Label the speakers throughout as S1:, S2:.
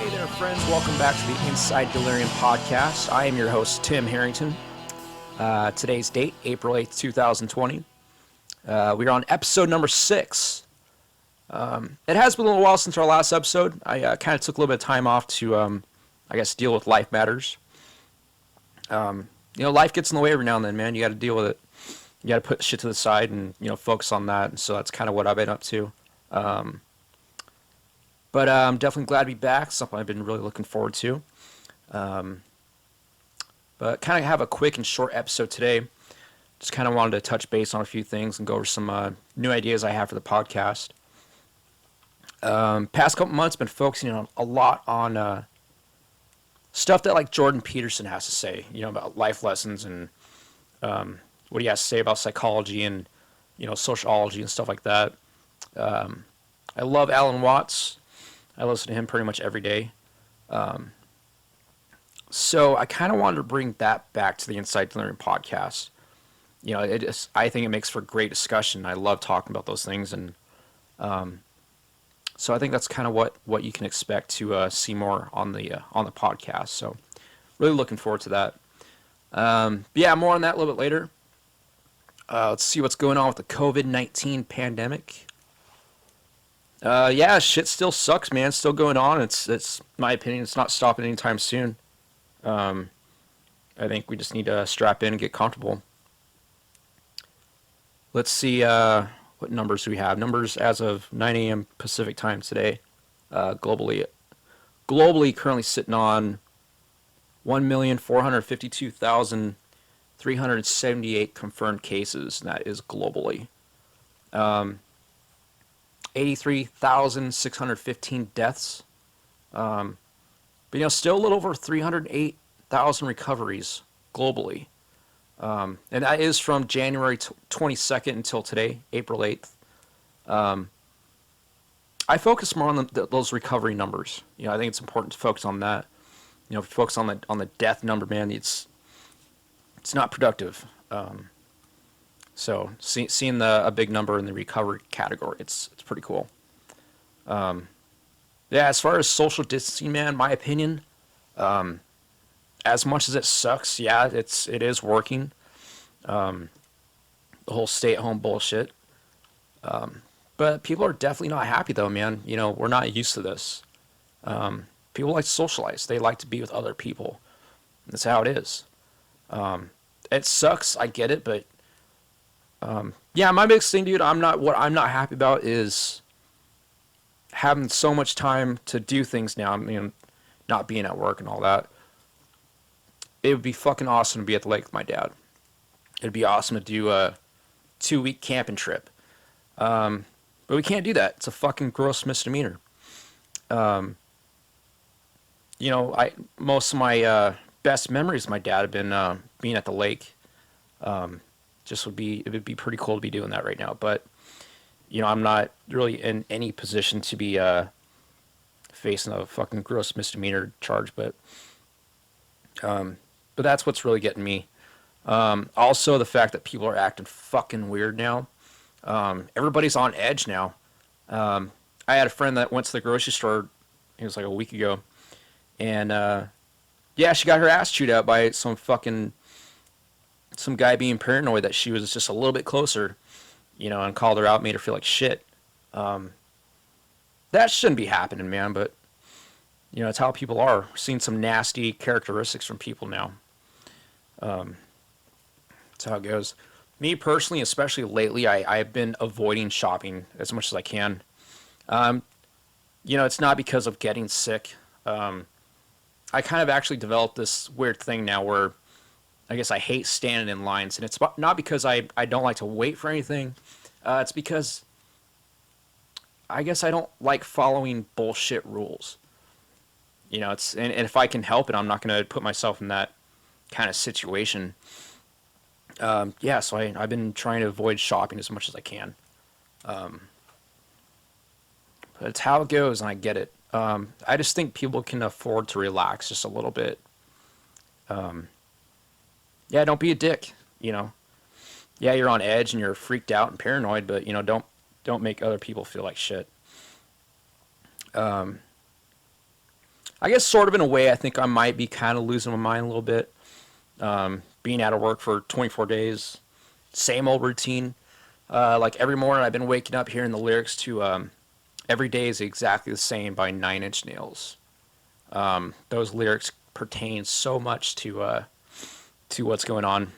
S1: Hey there, friends. Welcome back to the Inside Delirium podcast. I am your host, Tim Harrington. Today's date, April 8th, 2020. We're on episode number 6. It has been a little while since our last episode. I kind of took a little bit of time off to, deal with life matters. Life gets in the way every now and then, man. You got to deal with it. You got to put shit to the side and, focus on that. And so that's kind of what I've been up to. But I'm definitely glad to be back, something I've been really looking forward to. But kind of have a quick and short episode today. Just kind of wanted to touch base on a few things and go over some new ideas I have for the podcast. Past couple months, been focusing on a lot on stuff that like Jordan Peterson has to say, about life lessons and what he has to say about psychology and, sociology and stuff like that. I love Alan Watts. I listen to him pretty much every day. So I kind of wanted to bring that back to the Inside Delirium podcast. I think it makes for great discussion. I love talking about those things. And so I think that's kind of what you can expect to see more on the podcast. So really looking forward to that. But yeah, more on that a little bit later. Let's see what's going on with the COVID-19 pandemic. Shit still sucks, man. It's still going on. It's my opinion. It's not stopping anytime soon. I think we just need to strap in and get comfortable. Let's see what numbers do we have. Numbers as of 9 a.m. Pacific time today. Globally currently sitting on 1,452,378 confirmed cases, and that is globally. 83,615 deaths. But still a little over 308,000 recoveries globally. And that is from January 22nd until today, April 8th. I focus more on those recovery numbers. I think it's important to focus on that. If you focus on the death number, man, it's not productive. So seeing a big number in the recovery category, it's pretty cool. As far as social distancing, man, my opinion, as much as it sucks, it is working. The whole stay-at-home bullshit. But people are definitely not happy, though, man. We're not used to this. People like to socialize. They like to be with other people. That's how it is. It sucks. I get it, but my biggest thing, dude, what I'm not happy about is having so much time to do things now. I mean, not being at work and all that. It would be fucking awesome to be at the lake with my dad. It'd be awesome to do a 2-week camping trip. But we can't do that. It's a fucking gross misdemeanor. Most of my best memories of my dad have been being at the lake. It would be pretty cool to be doing that right now. But, I'm not really in any position to be facing a fucking gross misdemeanor charge. But that's what's really getting me. Also, the fact that people are acting fucking weird now. Everybody's on edge now. I had a friend that went to the grocery store, it was like a week ago. And, she got her ass chewed out by some guy being paranoid that she was just a little bit closer, and called her out, made her feel like shit. That shouldn't be happening, man, but, it's how people are. We're seeing some nasty characteristics from people now. That's how it goes. Me personally, especially lately, I've been avoiding shopping as much as I can. It's not because of getting sick. I kind of actually developed this weird thing now where I guess I hate standing in lines, and it's not because I don't like to wait for anything. It's because I guess I don't like following bullshit rules. And if I can help it, I'm not going to put myself in that kind of situation. So I've been trying to avoid shopping as much as I can. But it's how it goes, and I get it. I just think people can afford to relax just a little bit. Don't be a dick, Yeah, you're on edge and you're freaked out and paranoid, but, don't make other people feel like shit. I guess sort of in a way, I think I might be kind of losing my mind a little bit. Being out of work for 24 days, same old routine. Like every morning, I've been waking up hearing the lyrics to "Every Day Is Exactly the Same" by Nine Inch Nails. Those lyrics pertain so much to what's going on.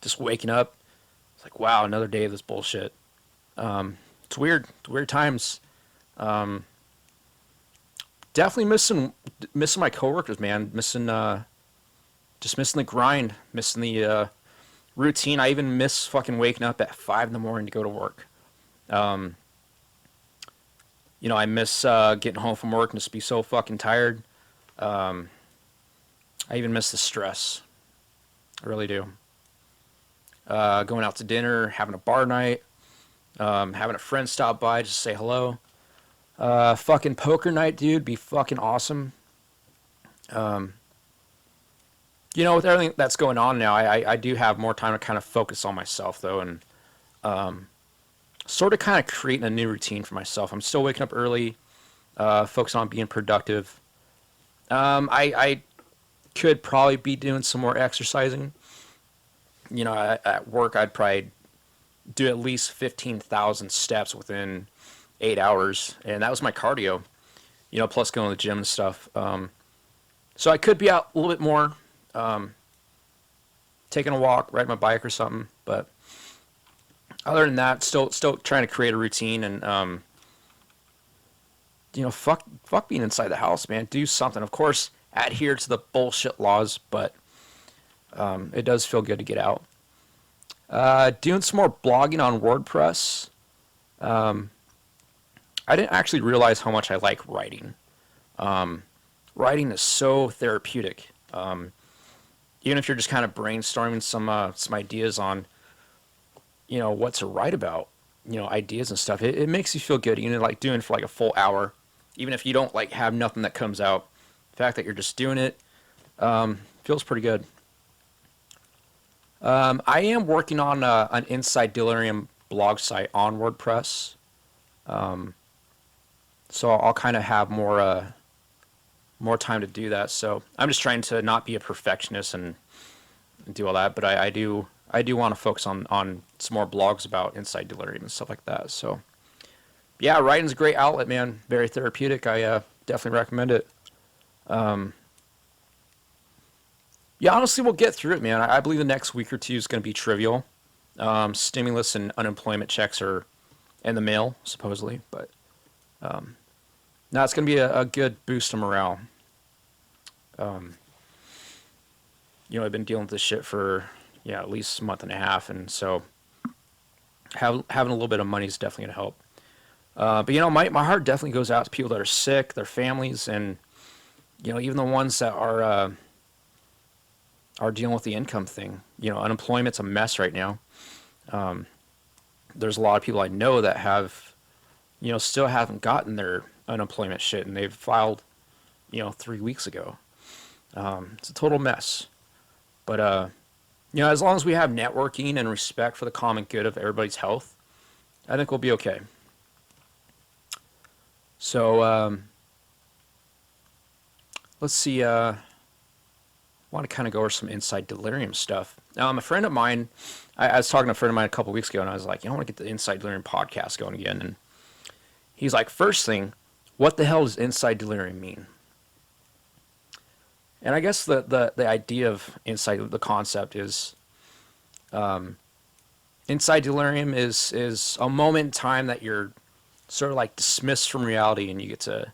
S1: Just waking up, it's like, wow, another day of this bullshit. It's weird. It's weird times. Definitely missing my coworkers, man. Just missing the grind, missing the routine. I even miss fucking waking up at 5 in the morning to go to work. I miss getting home from work and just be so fucking tired. I even miss the stress. I really do. Going out to dinner, having a bar night, having a friend stop by just say hello. Fucking poker night, dude, be fucking awesome. With everything that's going on now, I do have more time to kind of focus on myself, though, and sort of kind of creating a new routine for myself. I'm still waking up early, focusing on being productive. I could probably be doing some more exercising. At work, I'd probably do at least 15,000 steps within 8 hours, and that was my cardio, plus going to the gym and stuff. So I could be out a little bit more, taking a walk, riding my bike or something, but other than that, still trying to create a routine and, fuck being inside the house, man. Do something. Of course, adhere to the bullshit laws, but it does feel good to get out. Doing some more blogging on WordPress. I didn't actually realize how much I like writing. Writing is so therapeutic. Even if you're just kind of brainstorming some ideas on, what to write about, ideas and stuff, it makes you feel good. Like doing it for like a full hour, even if you don't like have nothing that comes out. The fact that you're just doing it feels pretty good. I am working on an Inside Delirium blog site on WordPress. So I'll kind of have more time to do that. So I'm just trying to not be a perfectionist and do all that. But I do want to focus on some more blogs about Inside Delirium and stuff like that. So yeah, writing's a great outlet, man. Very therapeutic. I definitely recommend it. Yeah, honestly, we'll get through it, man. I believe the next week or two is going to be trivial. Stimulus and unemployment checks are in the mail, supposedly, but now it's going to be a good boost of morale. I've been dealing with this shit for at least a month and a half, and so having a little bit of money is definitely going to help. But my heart definitely goes out to people that are sick, their families, and even the ones that are dealing with the income thing. Unemployment's a mess right now. There's a lot of people I know that have, still haven't gotten their unemployment shit, and they've filed, 3 weeks ago. It's a total mess. But, as long as we have networking and respect for the common good of everybody's health, I think we'll be okay. So, let's see, I want to kind of go over some Inside Delirium stuff. A friend of mine, I was talking to a friend of mine a couple weeks ago, and I was like, I want to get the Inside Delirium podcast going again. And he's like, first thing, what the hell does Inside Delirium mean? And I guess the idea of Inside, the concept is, Inside Delirium is a moment in time that you're sort of like dismissed from reality, and you get to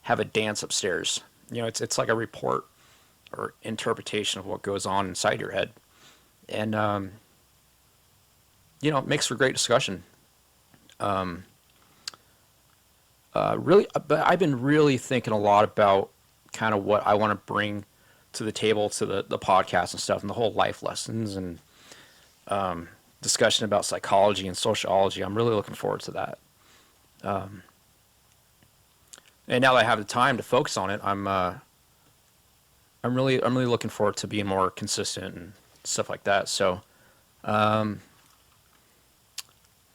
S1: have a dance upstairs. It's like a report or interpretation of what goes on inside your head. And, it makes for great discussion. Really, but I've been really thinking a lot about kind of what I want to bring to the table, to the podcast and stuff, and the whole life lessons and discussion about psychology and sociology. I'm really looking forward to that. And now that I have the time to focus on it, I'm really looking forward to being more consistent and stuff like that. So,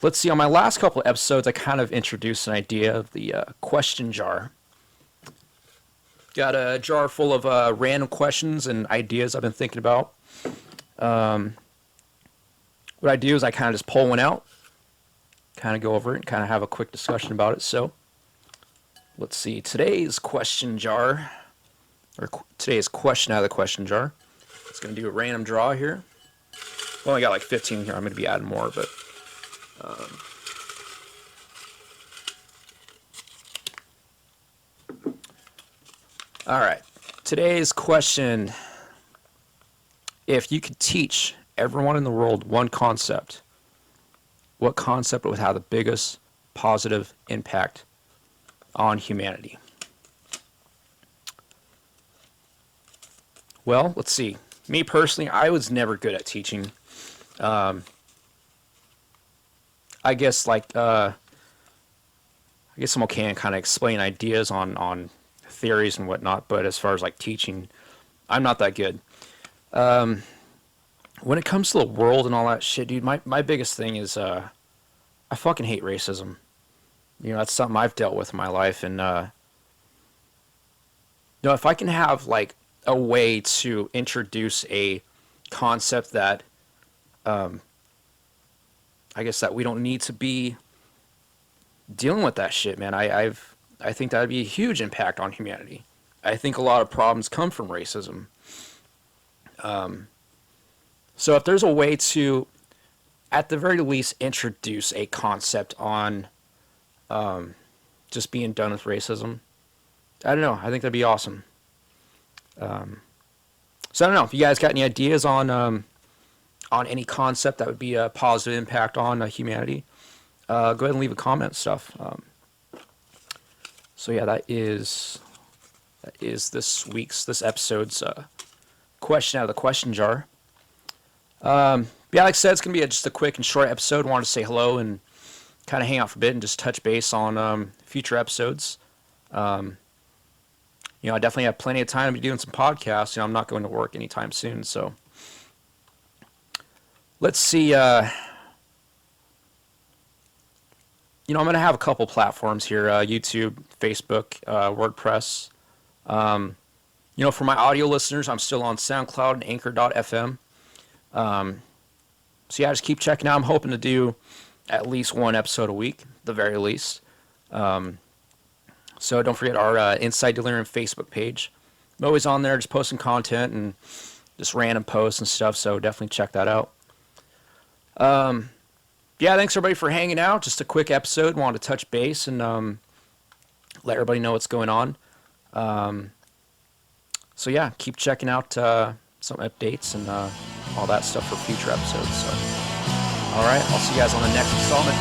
S1: let's see. On my last couple of episodes, I kind of introduced an idea of the question jar. Got a jar full of random questions and ideas I've been thinking about. What I do is I kind of just pull one out, kind of go over it, and kind of have a quick discussion about it. So, let's see. Today's question jar, or today's question out of the question jar. It's going to do a random draw here. I've only got like 15 here. I'm going to be adding more, but. All right. Today's question: if you could teach everyone in the world one concept, what concept would have the biggest positive impact on humanity? Well, let's see. Me personally, I was never good at teaching. I guess I guess I'm okay and kind of explain ideas on theories and whatnot, but as far as like teaching, I'm not that good. When it comes to the world and all that shit, dude, my biggest thing is I fucking hate racism. You know, that's something I've dealt with in my life, and if I can have like a way to introduce a concept that I guess that we don't need to be dealing with that shit, man. I think that would be a huge impact on humanity. I think a lot of problems come from racism. So if there's a way to, at the very least, introduce a concept on just being done with racism, I don't know. I think that'd be awesome. So I don't know if you guys got any ideas on any concept that would be a positive impact on humanity. Go ahead and leave a comment and stuff. So yeah, that is this episode's question out of the question jar. Yeah, like I said, it's gonna be just a quick and short episode. Wanted to say hello and kind of hang out for a bit and just touch base on future episodes. I definitely have plenty of time to be doing some podcasts. I'm not going to work anytime soon, so let's see. I'm going to have a couple platforms here: YouTube, Facebook, WordPress. For my audio listeners, I'm still on SoundCloud and Anchor.fm. So yeah, just keep checking out. I'm hoping to do at least one episode a week, the very least. So don't forget our Inside Delirium Facebook page. I'm always on there just posting content and just random posts and stuff, so definitely check that out. Yeah, thanks everybody for hanging out. Just a quick episode. Wanted to touch base and let everybody know what's going on. So yeah, keep checking out some updates and all that stuff for future episodes. So, all right, I'll see you guys on the next installment.